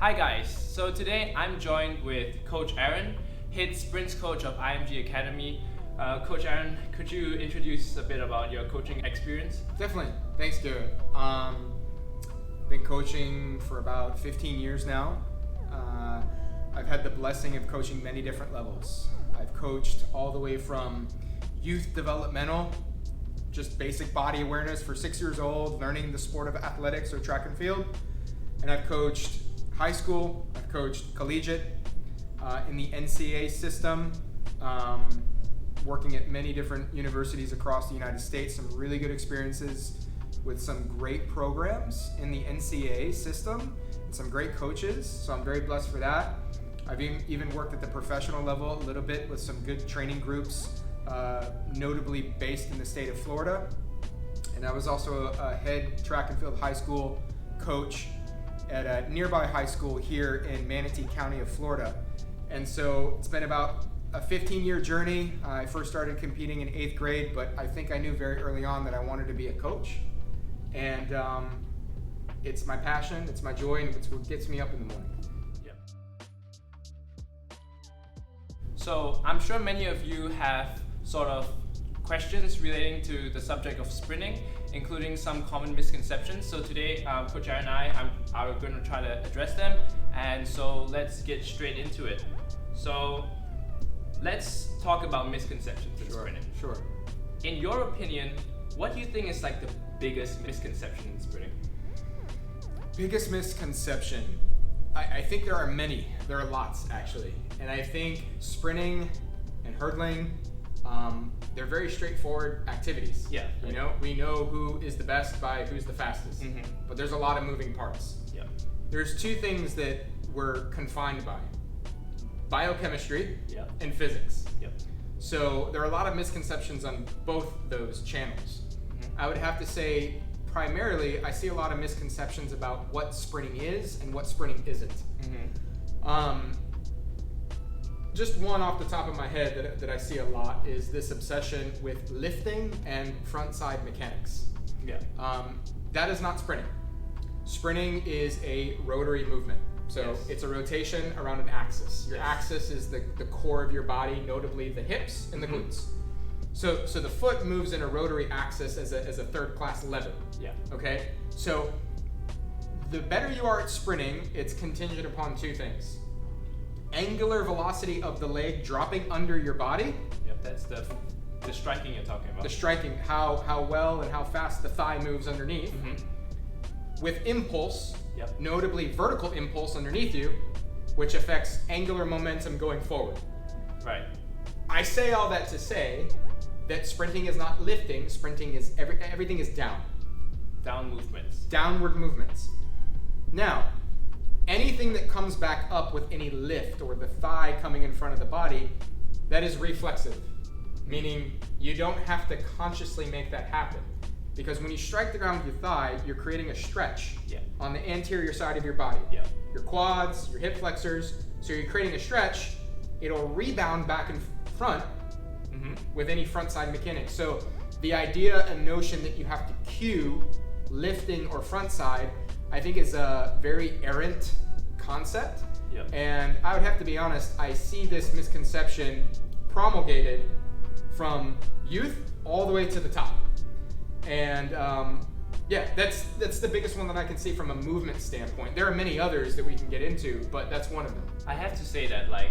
Hi guys, so today I'm joined with Coach Aaron, head sprints coach of IMG Academy. Coach Aaron, could you introduce a bit about your coaching experience? Definitely. Thanks, Garrett. Been coaching for about 15 years now. I've had the blessing of coaching many different levels. I've coached all the way from youth developmental, just basic body awareness for 6 years old, learning the sport of athletics or track and field. And I've coached high school, I've coached collegiate, in the NCAA system, working at many different universities across the United States, some really good experiences with some great programs in the NCAA system, and some great coaches, so I'm very blessed for that. I've even worked at the professional level a little bit with some good training groups, notably based in the state of Florida. And I was also a head track and field high school coach at a nearby high school here in Manatee County of Florida. And so it's been about a 15-year journey. I first started competing in 8th grade, but I think I knew very early on that I wanted to be a coach. And it's my passion, it's my joy, and it's what gets me up in the morning. So I'm sure many of you have sort of questions relating to the subject of sprinting, including some common misconceptions. So today, Coach Aaron and I are going to try to address them. And so let's get straight into it. So let's talk about misconceptions in sprinting. Sure. In your opinion, what do you think is like the biggest misconception in sprinting? Biggest misconception. I think there are many. There are lots, actually. And I think sprinting and hurdling, they're very straightforward activities. Yeah. You know, we know who is the best by who's the fastest. Mm-hmm. But there's a lot of moving parts. Yeah. There's two things that we're confined by: biochemistry and physics. Yep. So there are a lot of misconceptions on both those channels. Mm-hmm. I would have to say, primarily, I see a lot of misconceptions about what sprinting is and what sprinting isn't. Mm-hmm. Just one off the top of my head that I see a lot is this obsession with lifting and front side mechanics. Yeah. That is not sprinting. Sprinting is a rotary movement. So it's a rotation around an axis. Your axis is the core of your body, notably the hips and the glutes. So the foot moves in a rotary axis as a third class lever. Yeah. Okay? So the better you are at sprinting, it's contingent upon two things: angular velocity of the leg dropping under your body. Yep, that's the striking you're talking about. The striking, how well and how fast the thigh moves underneath. Mm-hmm. With impulse, notably vertical impulse underneath you, which affects angular momentum going forward. Right. I say all that to say that sprinting is not lifting. Sprinting is everything is down. Down movements. Downward movements. Now, anything that comes back up with any lift or the thigh coming in front of the body, that is reflexive, meaning you don't have to consciously make that happen. Because when you strike the ground with your thigh, you're creating a stretch on the anterior side of your body. Yeah. Your quads, your hip flexors. So you're creating a stretch. It'll rebound back and front with any front side mechanics. So the idea and notion that you have to cue lifting or front side, I think is a very errant concept. Yep. And I would have to be honest, I see this misconception promulgated from youth all the way to the top. And that's the biggest one that I can see from a movement standpoint. There are many others that we can get into, but that's one of them. I have to say that, like,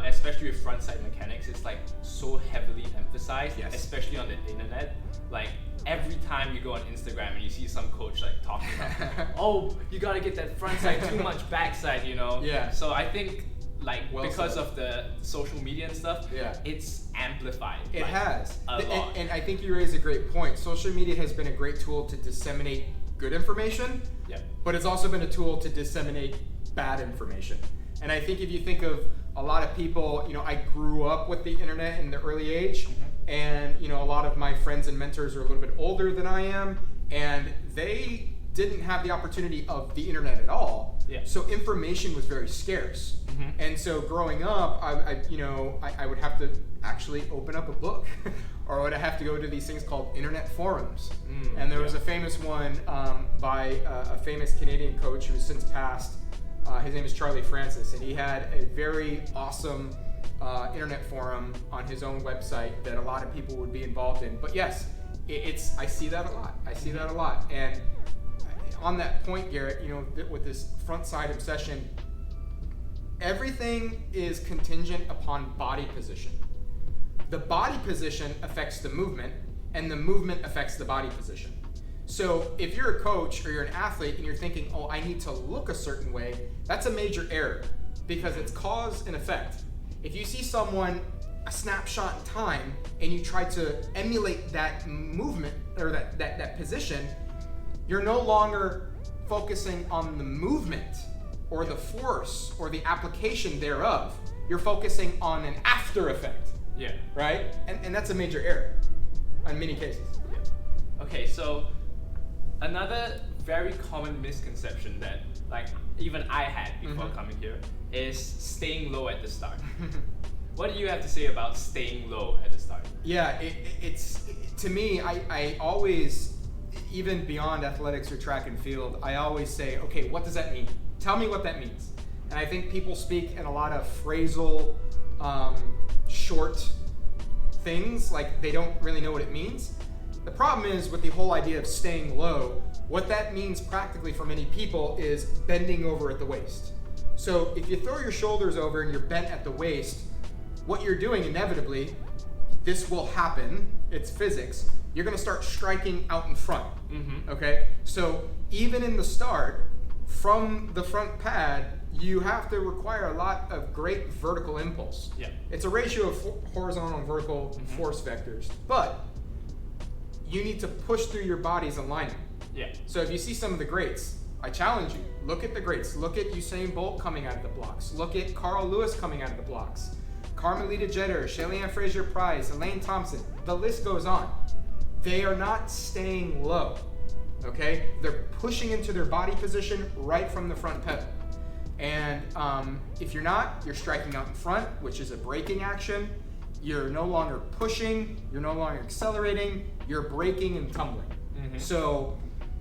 especially with front side mechanics, it's like so heavily emphasized, especially on the internet. Like every time you go on Instagram and you see some coach like talking about, oh, you gotta get that front side, too much backside, you know? Yeah. So I think like because of the social media and stuff, it's amplified. It has. A lot. And I think you raise a great point. Social media has been a great tool to disseminate good information, but it's also been a tool to disseminate bad information. And I think if you think of a lot of people, you know, I grew up with the internet in the early age, and you know, a lot of my friends and mentors are a little bit older than I am, and they didn't have the opportunity of the internet at all. So information was very scarce. And so growing up, I would have to actually open up a book or I would have to go to these things called internet forums. And there was a famous one by a famous Canadian coach who has since passed, His name is Charlie Francis, and he had a very awesome internet forum on his own website that a lot of people would be involved in. But yes, I see that a lot. I see that a lot. And on that point, Garrett, with this front side obsession, everything is contingent upon body position. The body position affects the movement, and the movement affects the body position. So if you're a coach or you're an athlete and you're thinking, oh, I need to look a certain way, that's a major error because it's cause and effect. If you see someone a snapshot in time and you try to emulate that movement or that position, you're no longer focusing on the movement or the force or the application thereof. You're focusing on an after effect. Yeah. Right? And that's a major error in many cases. Yeah. Okay, so another very common misconception that even I had before coming here is staying low at the start. What do you have to say about staying low at the start? Yeah, it's to me, I always, even beyond athletics or track and field, I always say, okay, what does that mean? Tell me what that means. And I think people speak in a lot of phrasal, short things, like they don't really know what it means. The problem is with the whole idea of staying low, what that means practically for many people is bending over at the waist. So if you throw your shoulders over and you're bent at the waist, what you're doing inevitably, this will happen, it's physics, you're gonna start striking out in front, okay? So even in the start, from the front pad, you have to require a lot of great vertical impulse. Yeah. It's a ratio of horizontal and vertical force vectors, but you need to push through your body's alignment. Yeah. So if you see some of the greats, I challenge you, look at the greats. Look at Usain Bolt coming out of the blocks. Look at Carl Lewis coming out of the blocks. Carmelita Jeter, Shelley-Ann Fraser-Price, Elaine Thompson, the list goes on. They are not staying low, okay? They're pushing into their body position right from the front pedal. And if you're not, you're striking out in front, which is a braking action. You're no longer pushing, you're no longer accelerating, you're braking and tumbling. So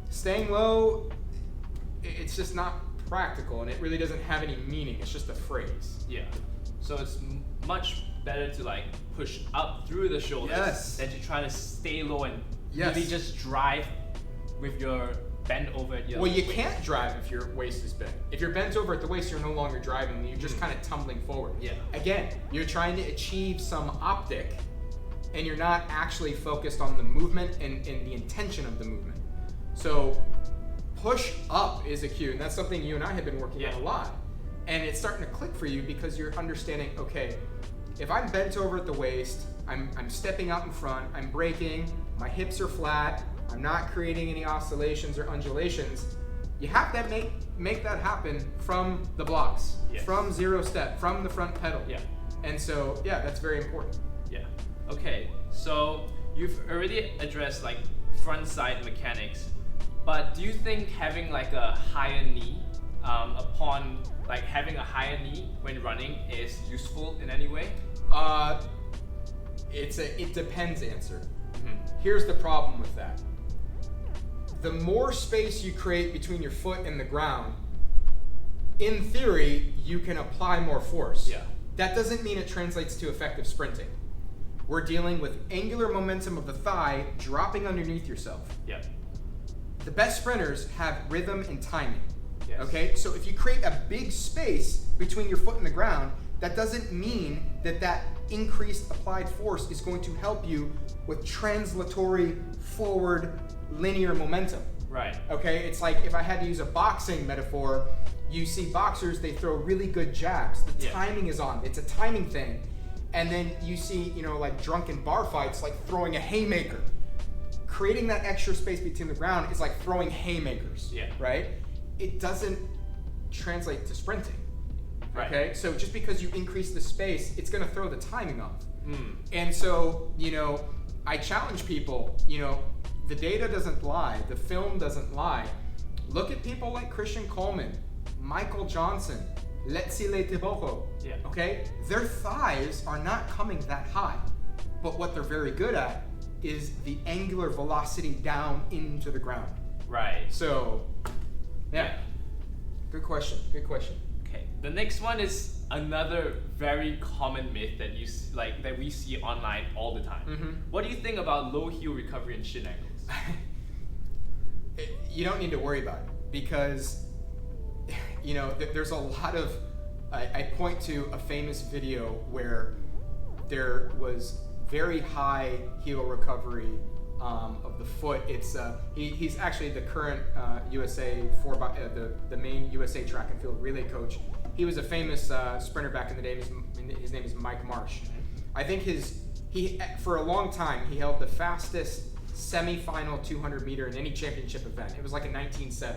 staying low, it's just not practical and it really doesn't have any meaning. It's just a phrase. Yeah. So it's much better to push up through the shoulders than to try to stay low and really just drive with your bent over at your Well, you can't drive if your waist is bent. If you're bent over at the waist, you're no longer driving. You're just kind of tumbling forward. Yeah. Again, you're trying to achieve some optic, and you're not actually focused on the movement and the intention of the movement. So push up is a cue, and that's something you and I have been working on a lot. And it's starting to click for you because you're understanding, okay, if I'm bent over at the waist, I'm stepping out in front, I'm braking, my hips are flat, I'm not creating any oscillations or undulations. You have to make that happen from the blocks, from zero step, from the front pedal. Yeah. And so, that's very important. Yeah. Okay. So you've already addressed front side mechanics, but do you think having a higher knee upon having a higher knee when running is useful in any way? It's a it depends answer. Here's the problem with that. The more space you create between your foot and the ground, in theory, you can apply more force. Yeah. That doesn't mean it translates to effective sprinting. We're dealing with angular momentum of the thigh dropping underneath yourself. Yeah. The best sprinters have rhythm and timing. Yes. Okay, so if you create a big space between your foot and the ground, that doesn't mean that increased applied force is going to help you with translatory forward linear momentum. Right. Okay, it's like if I had to use a boxing metaphor, you see boxers, they throw really good jabs. The timing is on. It's a timing thing. And then you see, drunken bar fights, throwing a haymaker. Creating that extra space between the ground is like throwing haymakers. Yeah. Right? It doesn't translate to sprinting. Right. Okay? So just because you increase the space, it's going to throw the timing off. And so, I challenge people, the data doesn't lie, the film doesn't lie. Look at people like Christian Coleman, Michael Johnson, Letsile Teboho. Yeah. Okay? Their thighs are not coming that high. But what they're very good at is the angular velocity down into the ground. Right. So, yeah. Good question. Good question. Okay. The next one is another very common myth that that we see online all the time. Mm-hmm. What do you think about low heel recovery and shin angles? You don't need to worry about it because, there's a lot of. I point to a famous video where there was very high heel recovery of the foot. It's he's actually the current USA the main USA track and field relay coach. He was a famous sprinter back in the day. His name is Mike Marsh. I think he for a long time he held the fastest semi-final 200 meter in any championship event. It was like a 19.7.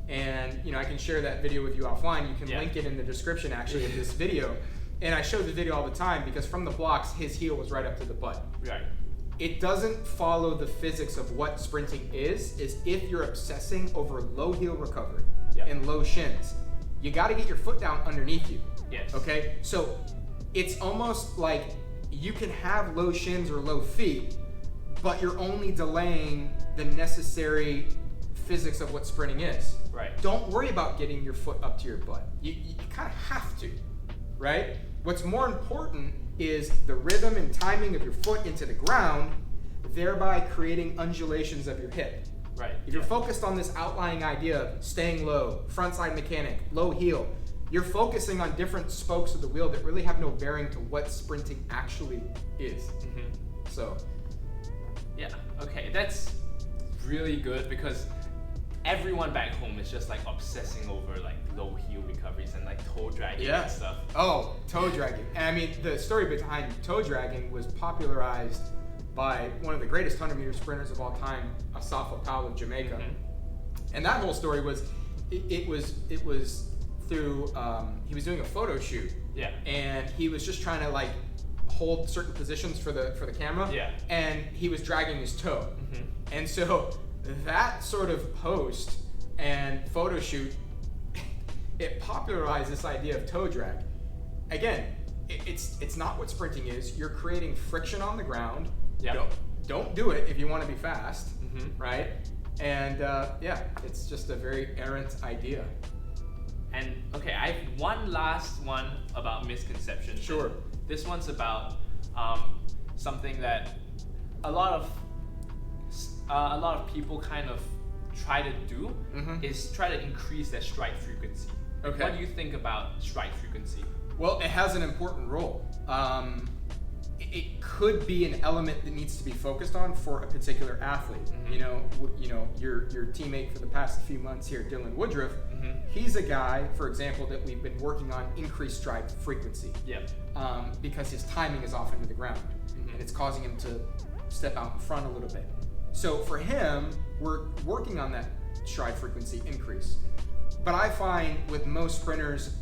And I can share that video with you offline. You can link it in the description actually of this video. And I show the video all the time because from the blocks his heel was right up to the butt. Right. It doesn't follow the physics of what sprinting is if you're obsessing over low heel recovery and low shins. You got to get your foot down underneath you. Yes. Okay? So it's almost like you can have low shins or low feet, but you're only delaying the necessary physics of what sprinting is. Right. Don't worry about getting your foot up to your butt. You kind of have to, right? What's more important is the rhythm and timing of your foot into the ground, thereby creating undulations of your hip. Right. If you're focused on this outlying idea of staying low, front side mechanic, low heel, you're focusing on different spokes of the wheel that really have no bearing to what sprinting actually is. Mm-hmm. So. Yeah, okay, that's really good because everyone back home is just like obsessing over like low heel recoveries and like toe dragging and stuff. Oh, toe dragging. And I mean, the story behind toe dragging was popularized by one of the greatest 100-meter sprinters of all time, Asafa Powell of Jamaica. Mm-hmm. And that whole story was, it was through, he was doing a photo shoot. Yeah. And he was just trying to like hold certain positions for the camera. Yeah. And he was dragging his toe. Mm-hmm. And so that sort of post and photo shoot, it popularized this idea of toe drag. Again, it's not what sprinting is. You're creating friction on the ground. Yeah. Don't do it if you want to be fast, mm-hmm. right? And it's just a very errant idea. And okay, I have one last one about misconceptions. Sure. This one's about something that a lot of people kind of try to do, mm-hmm. is try to increase their stride frequency. Okay. What do you think about stride frequency? Well, it has an important role. It could be an element that needs to be focused on for a particular athlete. Mm-hmm. Your teammate for the past few months here, Dylan Woodruff, mm-hmm. he's a guy, for example, that we've been working on increased stride frequency. Yeah. Because his timing is off into the ground, mm-hmm. and it's causing him to step out in front a little bit. So for him, we're working on that stride frequency increase. But I find with most sprinters,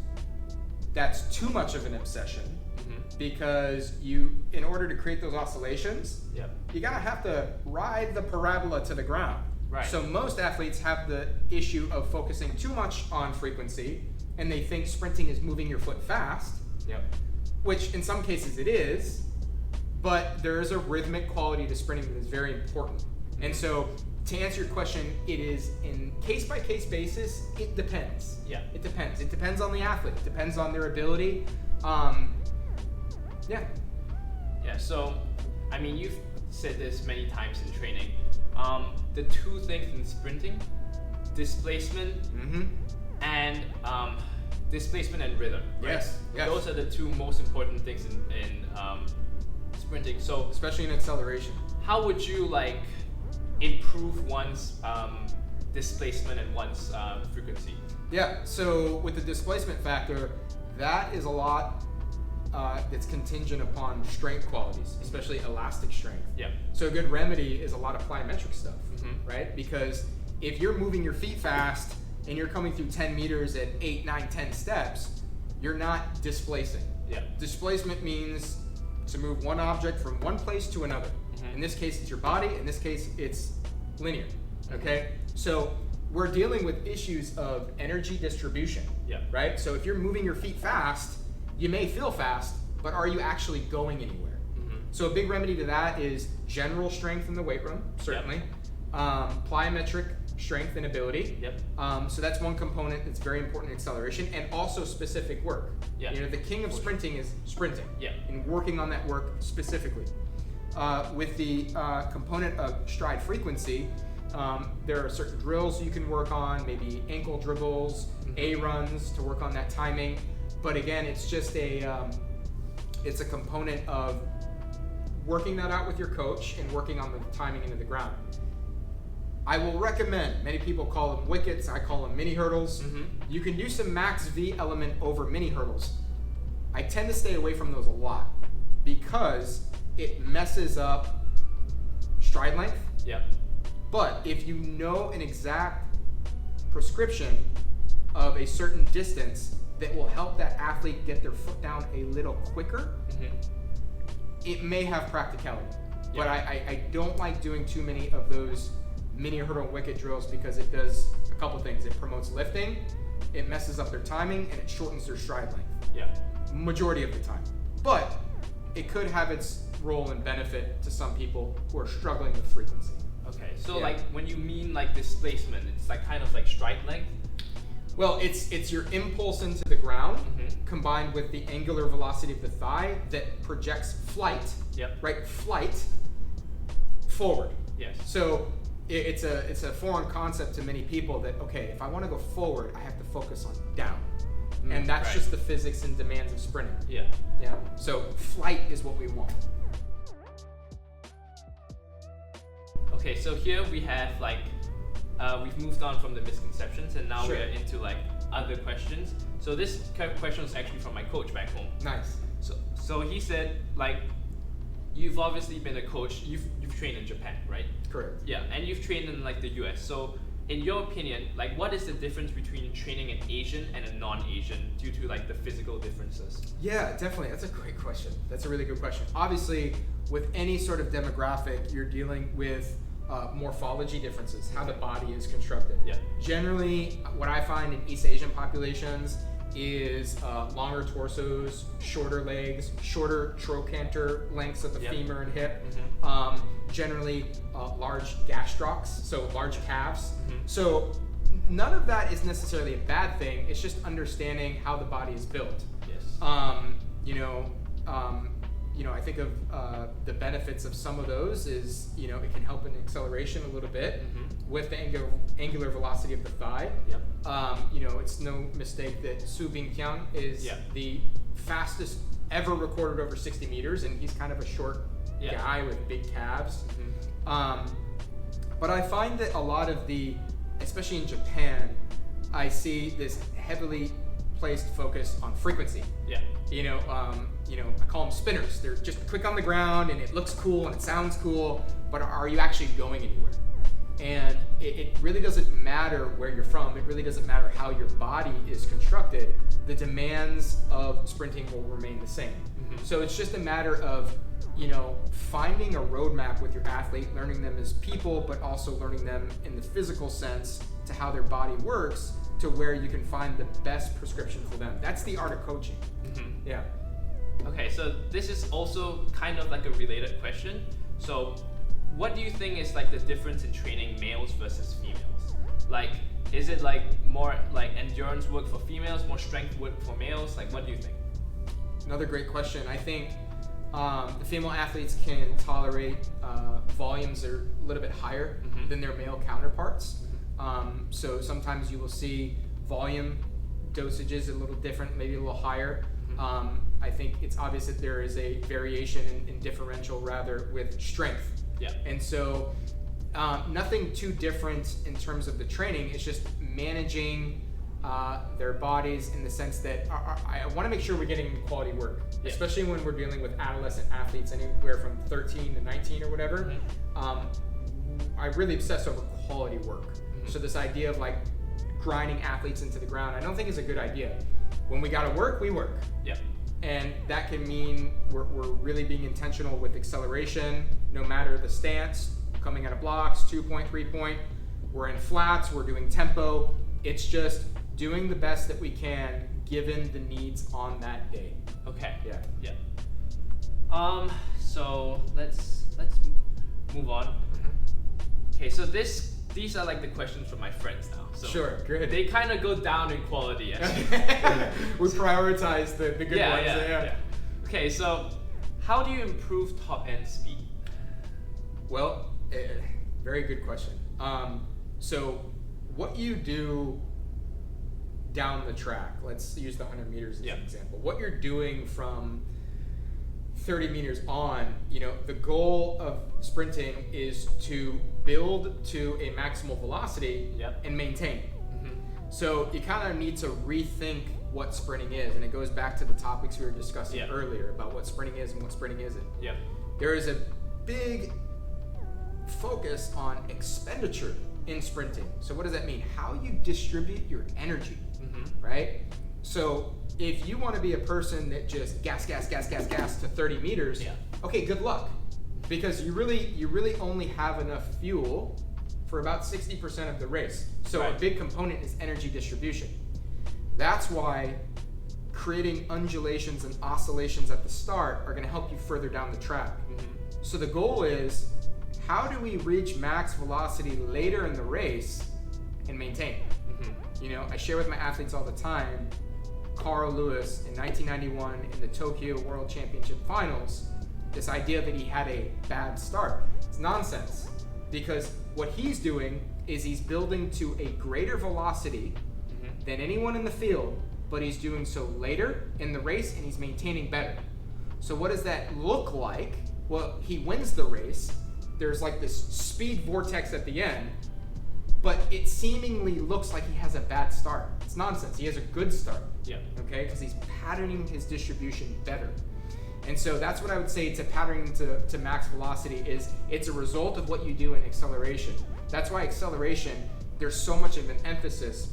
that's too much of an obsession, mm-hmm. because in order to create those oscillations, you gotta have to ride the parabola to the ground. Right. So most athletes have the issue of focusing too much on frequency, and they think sprinting is moving your foot fast, which in some cases it is, but there is a rhythmic quality to sprinting that is very important. Mm-hmm. And so to answer your question, it is in case-by-case basis, it depends. Yeah. It depends. It depends on the athlete. It depends on their ability. Yeah, so, I mean, you've said this many times in training. The two things in sprinting, displacement, mm-hmm. and displacement and rhythm. Right? Yes. Those are the two most important things in sprinting. So, especially in acceleration. How would you improve one's displacement and one's frequency? Yeah, so with the displacement factor, that is a lot that's contingent upon strength qualities, especially elastic strength. Yeah. So a good remedy is a lot of plyometric stuff, mm-hmm. right? Because if you're moving your feet fast and you're coming through 10 meters at 8, 9, 10 steps, you're not displacing. Yeah. Displacement means to move one object from one place to another. In this case, it's your body. In this case, it's linear, okay? So we're dealing with issues of energy distribution, right? So if you're moving your feet fast, you may feel fast, but are you actually going anywhere? Mm-hmm. So a big remedy to that is general strength in the weight room, certainly. Plyometric strength and ability. Yep. So that's one component that's very important in acceleration, and also specific work. Yeah. The king of sprinting is sprinting. Yeah. And working on that work specifically. With the component of stride frequency, there are certain drills you can work on, maybe ankle dribbles, A-runs to work on that timing. But again, it's just it's a component of working that out with your coach and working on the timing into the ground. I will recommend, many people call them wickets, I call them mini hurdles. You can do some max V element over mini hurdles. I tend to stay away from those a lot because it messes up stride length. Yeah. But if you know an exact prescription of a certain distance that will help that athlete get their foot down a little quicker, it may have practicality. Yeah. But I don't like doing too many of those mini hurdle wicket drills because it does a couple things. It promotes lifting, it messes up their timing, and it shortens their stride length. Yeah. Majority of the time. But it could have its role and benefit to some people who are struggling with frequency. Okay, so Yeah. like when you mean like displacement, it's like kind of like stride length? Well, it's your impulse into the ground combined with the angular velocity of the thigh that projects flight, Yep. right? Flight forward. Yes. So it's a foreign concept to many people that, okay, if I want to go forward, I have to focus on down. And that's right. just the physics and demands of sprinting. Yeah. Yeah. So flight is what we want. Okay, so here we have like, we've moved on from the misconceptions and now Sure. we're into like other questions. So this question is actually from my coach back home. Nice. So he said, like, you've obviously been a coach, you've trained in Japan, right? Correct. Yeah, and you've trained in like the US. So in your opinion, like what is the difference between training an Asian and a non-Asian due to like the physical differences? Yeah, definitely. That's a great question. That's a really good question. Obviously, with any sort of demographic, you're dealing with morphology differences, how the body is constructed. Yeah. Generally, what I find in East Asian populations is longer torsos, shorter legs, shorter trochanter lengths of the Yep. femur and hip. Generally, large gastrocs, so large calves. So none of that is necessarily a bad thing. It's just understanding how the body is built. Yes. I think of the benefits of some of those is, it can help in acceleration a little bit with the angular velocity of the thigh. Yep. It's no mistake that Su Bingqiang is Yeah. the fastest ever recorded over 60 meters, and he's kind of a short Yeah. guy with big calves. But I find that a lot of especially in Japan, I see this heavily placed focus on frequency. Yeah. I call them spinners. They're just quick on the ground and it looks cool and it sounds cool, but are you actually going anywhere? And it really doesn't matter where you're from. It really doesn't matter how your body is constructed. The demands of sprinting will remain the same. So it's just a matter of, finding a roadmap with your athlete, learning them as people, but also learning them in the physical sense to how their body works, to where you can find the best prescription for them. That's the art of coaching. Yeah. Okay, so this is also kind of like a related question. So what do you think is like the difference in training males versus females? Like, is it like more like endurance work for females, more strength work for males? Like, what do you think? Another great question. I think the female athletes can tolerate volumes that are a little bit higher than their male counterparts. So sometimes you will see volume dosages a little different, maybe a little higher. I think it's obvious that there is a variation in differential rather with strength. Yeah. And so nothing too different in terms of the training. It's just managing their bodies in the sense that I want to make sure we're getting quality work, especially when we're dealing with adolescent athletes anywhere from 13 to 19 or whatever. I really obsess over quality work. So this idea of like grinding athletes into the ground, I don't think is a good idea. When we gotta work, we work. Yeah. And that can mean we're really being intentional with acceleration, no matter the stance, coming out of blocks, 2-point, 3-point, we're in flats, we're doing tempo. It's just doing the best that we can given the needs on that day. Okay. Yeah. So let's move on. Okay, so this these are like the questions from my friends now. So sure, good. They kind of go down in quality. We prioritize the good ones. Yeah. Okay, so how do you improve top end speed? Well, very good question. So what you do down the track, let's use the 100 meters as an example. What you're doing from 30 meters on, the goal of sprinting is to build to a maximal velocity and maintain. So you kind of need to rethink what sprinting is, and it goes back to the topics we were discussing earlier about what sprinting is and what sprinting isn't. There is a big focus on expenditure in sprinting. So what does that mean? How you distribute your energy, right? So if you want to be a person that just gas to 30 meters, okay, good luck, because you really only have enough fuel for about 60% of the race. So a big component is energy distribution. That's why creating undulations and oscillations at the start are going to help you further down the track. So the goal is, how do we reach max velocity later in the race and maintain? I share with my athletes all the time, Carl Lewis in 1991 in the Tokyo World Championship Finals, this idea that he had a bad start. It's nonsense, because what he's doing is he's building to a greater velocity than anyone in the field, but he's doing so later in the race and he's maintaining better. So what does that look like? Well, he wins the race. There's like this speed vortex at the end, but it seemingly looks like he has a bad start. It's nonsense. He has a good start. Okay, because he's patterning his distribution better. And so that's what I would say to patterning to max velocity is, it's a result of what you do in acceleration. That's why acceleration, there's so much of an emphasis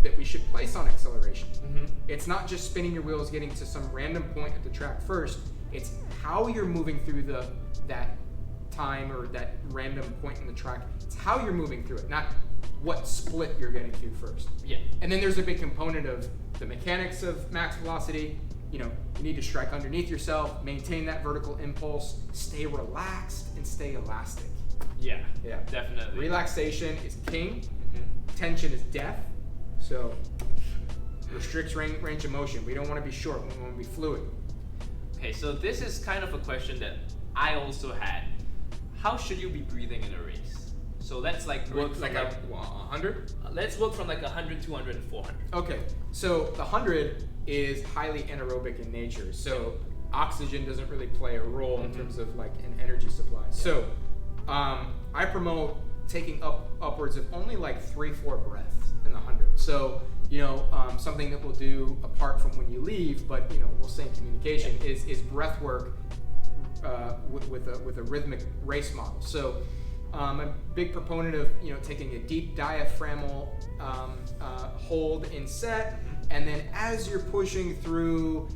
that we should place on acceleration. It's not just spinning your wheels, getting to some random point at the track first. It's how you're moving through that time or that random point in the track. It's how you're moving through it, not what split you're getting through first. And then there's a big component of the mechanics of max velocity. You need to strike underneath yourself, maintain that vertical impulse, stay relaxed, and stay elastic. Yeah, definitely. Relaxation is king. Tension is death. So restricts range of motion. We don't want to be short. We want to be fluid. Okay, so this is kind of a question that I also had. How should you be breathing in a race? So let's work from 100? Let's work from 100, 200, and 400. Okay, so the 100 is highly anaerobic in nature. So oxygen doesn't really play a role in terms of an energy supply. So I promote taking upwards of only 3-4 breaths in the 100. So something that we'll do apart from when you leave, but we'll say in communication is breath work with a rhythmic race model. So I'm a big proponent of taking a deep diaphragmal hold in set, and then as you're pushing through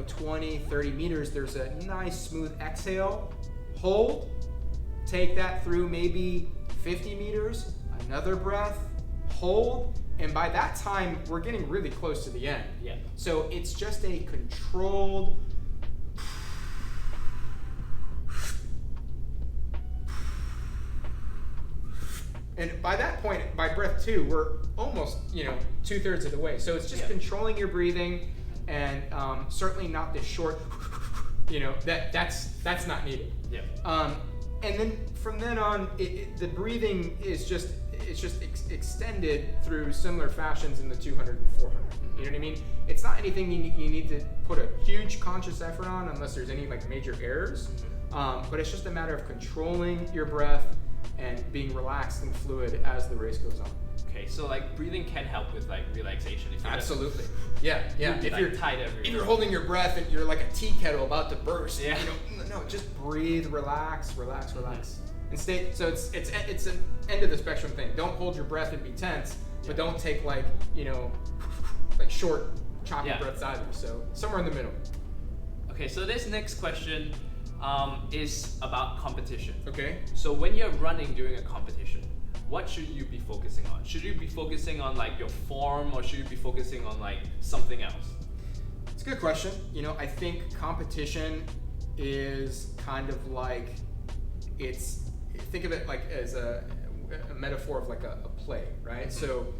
20, 30 meters, there's a nice smooth exhale, hold, take that through maybe 50 meters, another breath, hold, and by that time we're getting really close to the end. So it's just a controlled and by that point, by breath 2, we're almost 2/3 of the way. So it's just controlling your breathing, and certainly not this short that's not needed. And then from then on, the breathing is just extended through similar fashions in the 200 and 400. You know what I mean? It's not anything you need to put a huge conscious effort on unless there's any major errors. But it's just a matter of controlling your breath and being relaxed and fluid as the race goes on. Okay, so breathing can help with relaxation. If Absolutely. Yeah. If you're tight everywhere. If you're holding your breath and you're like a tea kettle about to burst, no, just breathe, relax, and stay. So it's an end of the spectrum thing. Don't hold your breath and be tense, but don't take short, choppy breaths either. So somewhere in the middle. Okay, so this next question is about competition. Okay. So when you're running during a competition, what should you be focusing on? Should you be focusing on your form, or should you be focusing on something else? It's a good question. I think competition is kind of think of it as a metaphor of like a play, right? So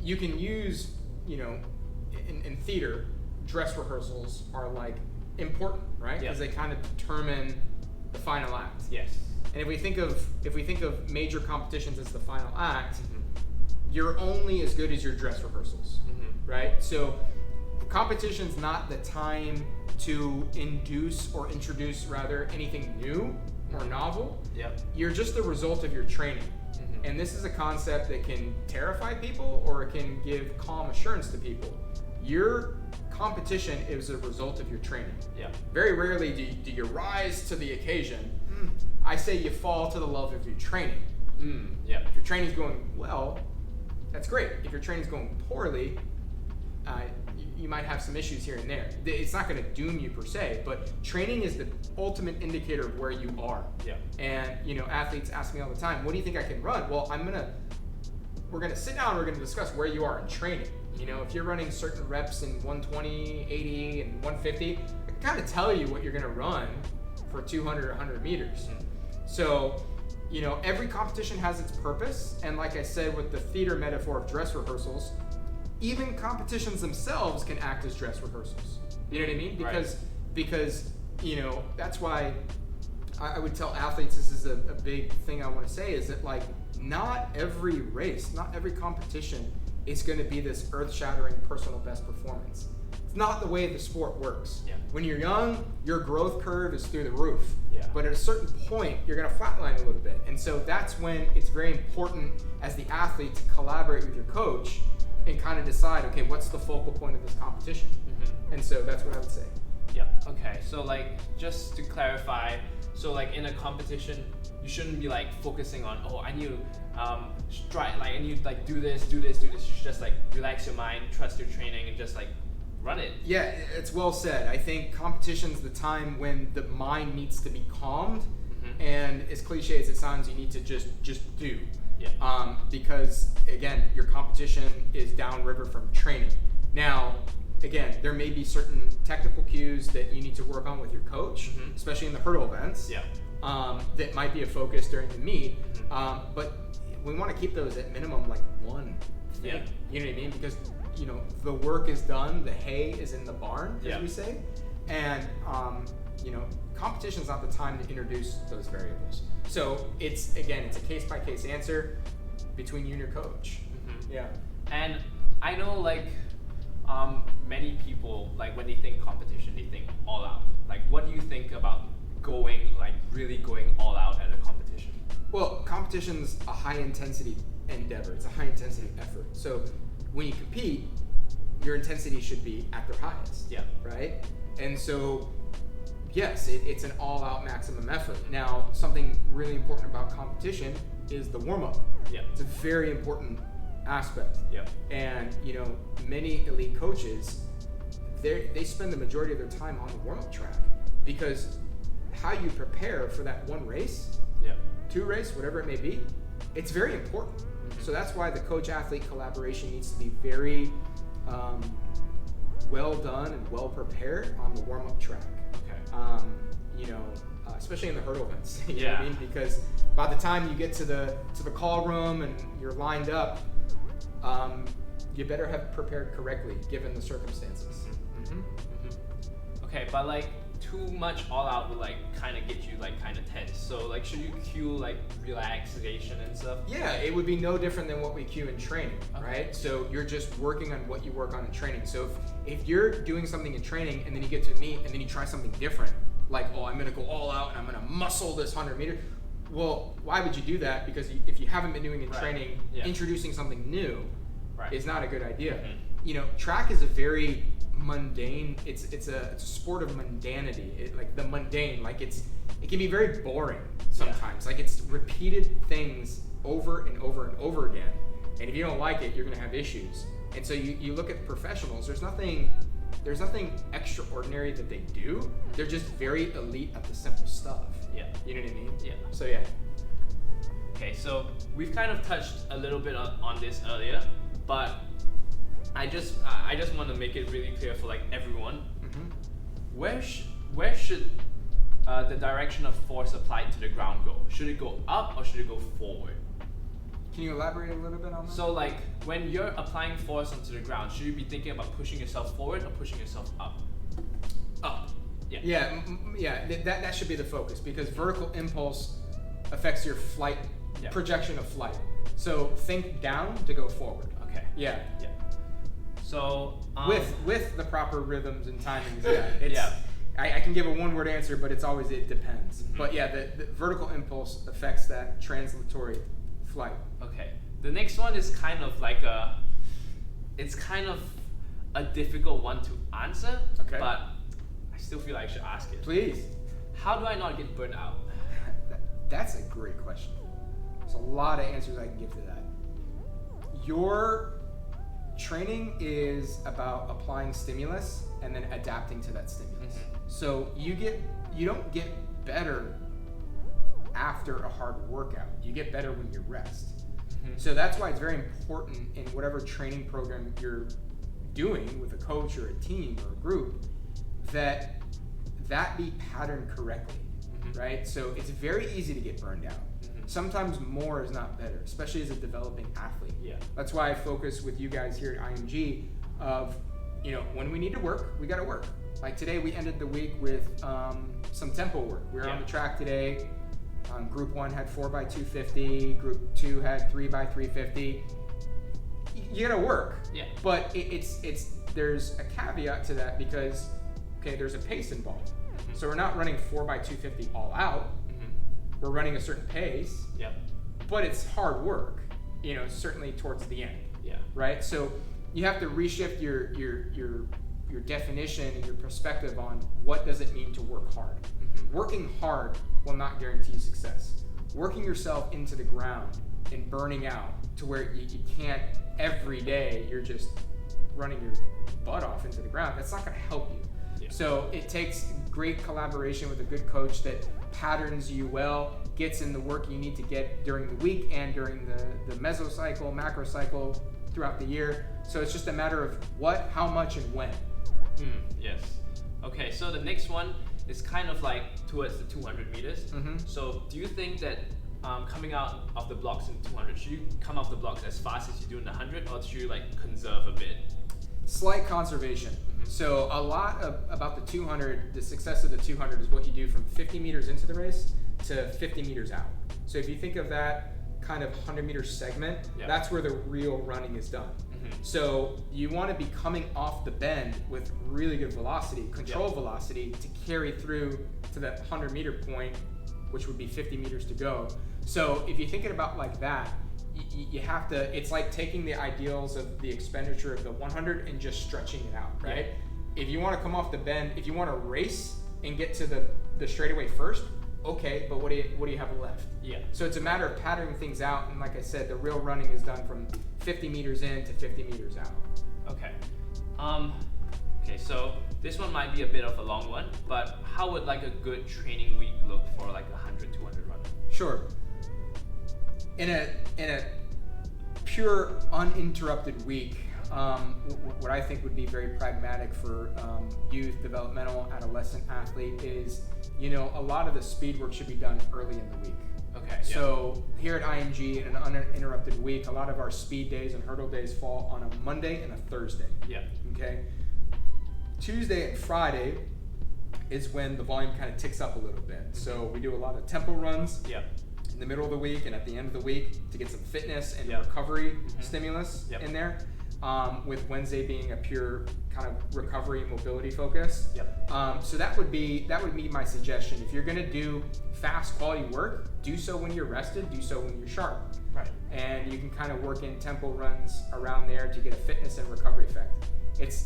you can use, in theater, dress rehearsals are like important, right? Because they kind of determine the final act. Yes. And if we think of major competitions as the final act, you're only as good as your dress rehearsals, right? So competition's not the time to induce or introduce rather anything new or novel. Yep. You're just the result of your training. And this is a concept that can terrify people or it can give calm assurance to people. Your competition is a result of your training. Yeah. Very rarely do you rise to the occasion. I say you fall to the level of your training. Yeah. If your training's going well, that's great. If your training's going poorly, you might have some issues here and there. It's not going to doom you per se, but training is the ultimate indicator of where you are. Yeah. And athletes ask me all the time, "What do you think I can run?" Well, we're gonna sit down. We're gonna discuss where you are in training. If you're running certain reps in 120, 80, and 150, I can kind of tell you what you're gonna run for 200 or 100 meters. So, every competition has its purpose, and like I said with the theater metaphor of dress rehearsals, even competitions themselves can act as dress rehearsals. You know what I mean? Because that's why I would tell athletes, this is a big thing I want to say, is that like not every race, not every competition is going to be this earth-shattering personal best performance. It's not the way the sport works. Yeah. When you're young, your growth curve is through the roof. Yeah. But at a certain point, you're going to flatline a little bit. And so that's when it's very important as the athlete to collaborate with your coach and kind of decide, okay, what's the focal point of this competition? And so that's what I would say. Yeah. Okay. So like, just to clarify, so like in a competition, you shouldn't be like focusing on, I need to I need to do this. You should just like relax your mind, trust your training, and just like run it. Yeah, it's well said. I think competition's the time when the mind needs to be calmed, and as cliche as it sounds, you need to just do. Yeah. Because again, your competition is downriver from training. Now, again, there may be certain technical cues that you need to work on with your coach, especially in the hurdle events. Yeah. That might be a focus during the meet, but we want to keep those at minimum like one thing. Yeah. You know what I mean? Because the work is done, the hay is in the barn, as we say, and competition is not the time to introduce those variables. So it's a case-by-case answer between you and your coach. Yeah. And I know many people, when they think competition, they think all out. What do you think about really going all out at a competition? Well, competition's a high-intensity endeavor. It's a high-intensity effort. So when you compete, your intensity should be at their highest. Yeah. Right? And so, yes, it's an all-out maximum effort. Now, something really important about competition is the warm-up. Yeah. It's a very important aspect. Yeah. And, many elite coaches, they spend the majority of their time on the warm-up track, because how you prepare for that one race, 2 race, whatever it may be, it's very important. So that's why the coach-athlete collaboration needs to be very well done and well prepared on the warm-up track. Okay. Especially in the hurdle events. You know Yeah. what I mean? Because by the time you get to the call room and you're lined up, you better have prepared correctly given the circumstances. Okay, but too much all out will kind of get you kind of tense. So should you cue relaxation and stuff? Yeah, it would be no different than what we cue in training, right? So you're just working on what you work on in training. So if you're doing something in training and then you get to meet and then you try something different, I'm gonna go all out and I'm gonna muscle this 100 meter. Well, why would you do that? Because if you haven't been doing in training, introducing something new is not a good idea. Track is a very mundane. It's a sport of mundanity. The mundane, it can be very boring sometimes. It's repeated things over and over and over again. And if you don't like it, you're gonna have issues. And so you look at professionals. There's nothing extraordinary that they do. They're just very elite at the simple stuff. Yeah. You know what I mean? Yeah. So yeah. Okay, so we've kind of touched a little bit on this earlier, but I just want to make it really clear for everyone. Where should the direction of force applied to the ground go? Should it go up or should it go forward? Can you elaborate a little bit on that? So like when you're applying force onto the ground, should you be thinking about pushing yourself forward or pushing yourself up? Up. Yeah. That should be the focus, because vertical impulse affects your flight, projection of flight. So think down to go forward. Okay. Yeah. Yeah. So with the proper rhythms and timings, I can give a one-word answer, but it depends. Mm-hmm. But yeah, the vertical impulse affects that translatory flight. Okay. The next one is kind of like it's kind of a difficult one to answer, Okay. but I still feel like I should ask it. Please. How do I not get burnt out? That's a great question. There's a lot of answers I can give to that. Your training is about applying stimulus and then adapting to that stimulus. Mm-hmm. So you don't get better after a hard workout. You get better when you rest. Mm-hmm. So that's why it's very important in whatever training program you're doing with a coach or a team or a group that be patterned correctly, Mm-hmm. right? So it's very easy to get burned out. Mm-hmm. Sometimes more is not better, especially as a developing athlete. Yeah. That's why I focus with you guys here at IMG of, when we need to work, we got to work. Like today, we ended the week with some tempo work. We were on the track today. Group 1 had 4x250. Group 2 had 3x350. You got to work. Yeah. But there's a caveat to that because, there's a pace involved. Mm-hmm. So we're not running 4x250 all out. Mm-hmm. We're running a certain pace. Yep. But it's hard work, certainly towards the end. Yeah. Right? So you have to reshift your definition and your perspective on what does it mean to work hard. Mm-hmm. Working hard will not guarantee success. Working yourself into the ground and burning out to where you can't every day, you're just running your butt off into the ground, that's not going to help you. Yeah. So it takes great collaboration with a good coach that patterns you well, gets in the work you need to get during the week and during the mesocycle, macro cycle throughout the year. So it's just a matter of what, how much, and when. Yes. Okay, so the next one is kind of like towards the 200 meters. Mm-hmm. So do you think that coming out of the blocks in 200, should you come off the blocks as fast as you do in the 100, or should you like conserve a bit? Slight conservation. Mm-hmm. So a lot about the 200, the success of the 200 is what you do from 50 meters into the race to 50 meters out. So if you think of that kind of 100-meter segment, that's where the real running is done. Mm-hmm. So you want to be coming off the bend with really good velocity, control velocity, to carry through to that 100-meter point, which would be 50 meters to go. So if you're thinking about like that, you have to, it's like taking the ideals of the expenditure of the 100 and just stretching it out, right? Yeah. If you want to come off the bend, if you want to race and get to the straightaway first, okay, but what do you have left? Yeah. So it's a matter of patterning things out, and like I said, the real running is done from 50 meters in to 50 meters out. Okay. Okay, so this one might be a bit of a long one, but how would like a good training week look for like a 100, 200 runner? Sure. In a pure uninterrupted week, what I think would be very pragmatic for youth, developmental, adolescent athlete is, a lot of the speed work should be done early in the week. Okay. So here at IMG, in an uninterrupted week, a lot of our speed days and hurdle days fall on a Monday and a Thursday. Yeah. Okay. Tuesday and Friday is when the volume kind of ticks up a little bit. So we do a lot of tempo runs. Yeah. In the middle of the week and at the end of the week to get some fitness and Yep. recovery Mm-hmm. stimulus Yep. in there, with Wednesday being a pure kind of recovery and mobility focus. Yep. So that would be my suggestion. If you're going to do fast quality work, do so when you're rested, do so when you're sharp. Right. And you can kind of work in tempo runs around there to get a fitness and recovery effect. It's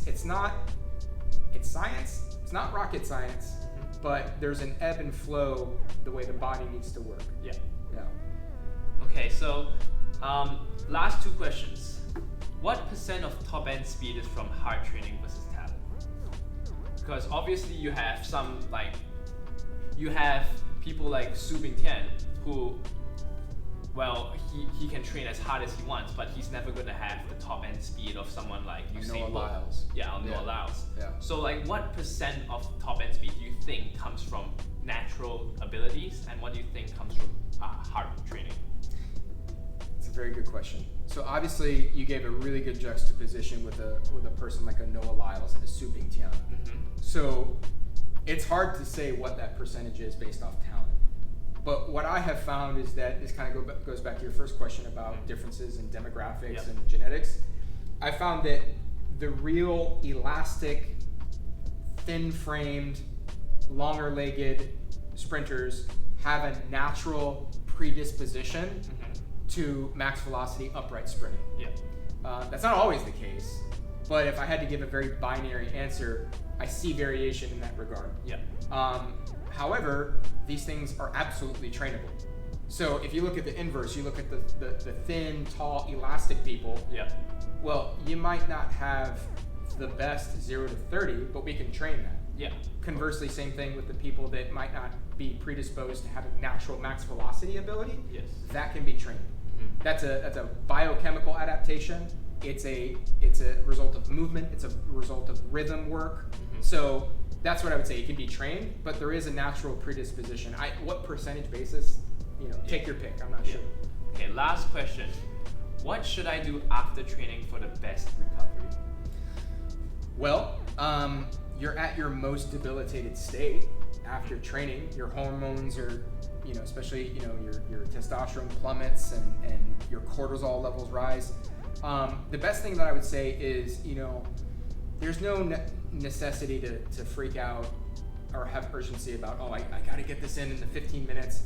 science. It's not rocket science, but there's an ebb and flow the way the body needs to work. Yeah. Yeah. Okay, so last two questions. What % of top end speed is from hard training versus talent? Because obviously you have people like Su Bingtian who, well, he can train as hard as he wants, but he's never gonna have the top end speed of someone like Usain Bolt. Noah Lyles. Yeah. So like what % of top end speed do you think comes from natural abilities, and what do you think comes from hard training? It's a very good question. So obviously you gave a really good juxtaposition with a person like a Noah Lyles and a Su Bingtian. So it's hard to say what that percentage is based off talent. But what I have found is that this kind of goes back to your first question about differences in demographics and genetics. I found that the real elastic, thin-framed, longer-legged sprinters have a natural predisposition to max velocity upright sprinting. That's not always the case, but if I had to give a very binary answer, I see variation in that regard. However, these things are absolutely trainable. So if you look at the inverse, you look at the thin, tall, elastic people, well, you might not have the best 0 to 30, but we can train that. Conversely, same thing with the people that might not be predisposed to having natural max velocity ability. That can be trained. That's a biochemical adaptation. It's a result of movement. It's a result of rhythm work. So that's what I would say. It can be trained, but there is a natural predisposition. What percentage basis? Take your pick. I'm not sure. Okay, last question. What should I do after training for the best recovery? Well, you're at your most debilitated state after training. Your hormones are, especially, your testosterone plummets and your cortisol levels rise. The best thing that I would say is, there's no necessity to freak out or have urgency about, I got to get this in the 15 minutes.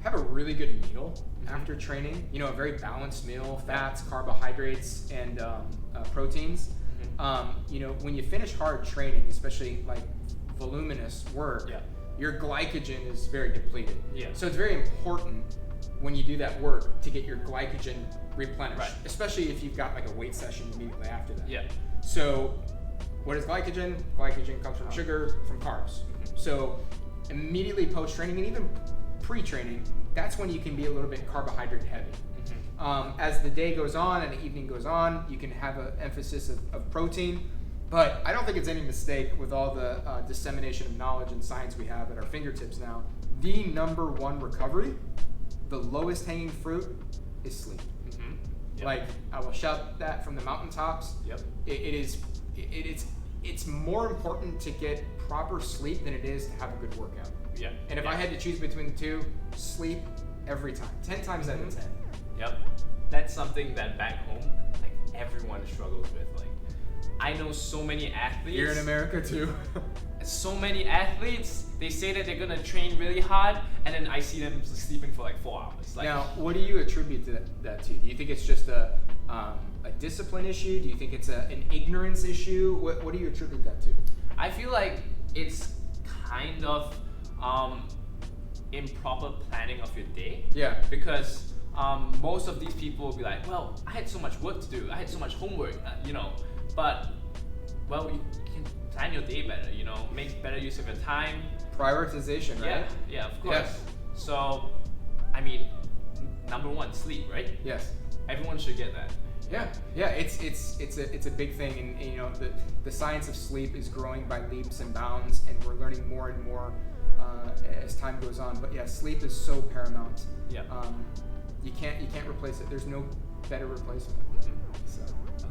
Have a really good meal after training. A very balanced meal, fats, carbohydrates, and proteins. When you finish hard training, especially like voluminous work, your glycogen is very depleted. So it's very important when you do that work to get your glycogen replenished, especially if you've got like a weight session immediately after that. So what is glycogen? Glycogen comes from sugar, from carbs. So immediately post-training and even pre-training, that's when you can be a little bit carbohydrate heavy. As the day goes on and the evening goes on, you can have an emphasis of protein, but I don't think it's any mistake with all the dissemination of knowledge and science we have at our fingertips now. The number one recovery, the lowest hanging fruit, is sleep. Like, I will shout that from the mountaintops. It's more important to get proper sleep than it is to have a good workout. And if I had to choose between the two, sleep every time, 10 times out of 10. That's something that back home, like, everyone struggles with. Like, I know so many athletes. Here in America too. So many athletes, they say that they're gonna train really hard, and then I see them sleeping for like 4 hours. Like, now, what do you attribute that to? Do you think it's just a discipline issue? Do you think it's an ignorance issue? What do you attribute that to? I feel like it's kind of improper planning of your day. Because most of these people will be like, well, I had so much work to do. I had so much homework, but, well, you can plan your day better, make better use of your time. Prioritization, right? Yeah, of course. So, I mean, number one, sleep, right? Yes. Everyone should get that. It's a big thing, and the science of sleep is growing by leaps and bounds, and we're learning more and more as time goes on. But sleep is so paramount. You can't replace it. There's no better replacement. So.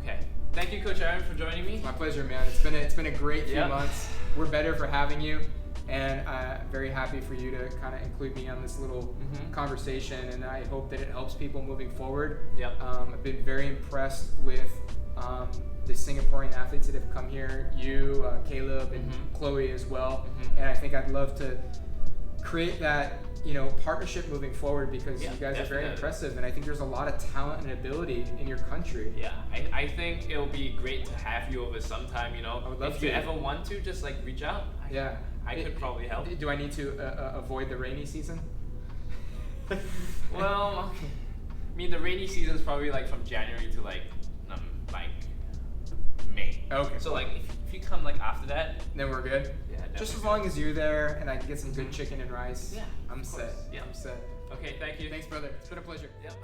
Okay. Thank you, Coach Aaron, for joining me. My pleasure, man. It's been a great few months. We're better for having you, and very happy for you to kind of include me on this little conversation. And I hope that it helps people moving forward. I've been very impressed with the Singaporean athletes that have come here. You, Caleb, and Chloe as well. And I think I'd love to create that partnership moving forward, because you guys are very impressive, and I think there's a lot of talent and ability in your country. I think it'll be great to have you over sometime. I would love if to. you ever want to, just like reach out. I could probably help. Do I need to avoid the rainy season? Well, I mean, the rainy season is probably like from January to like May. Okay. So like if you come like after that, then we're good. Just as long as you're there and I can get some good chicken and rice. I'm set. I'm set. Okay, thank you. Thanks, brother. It's been a pleasure. Yep.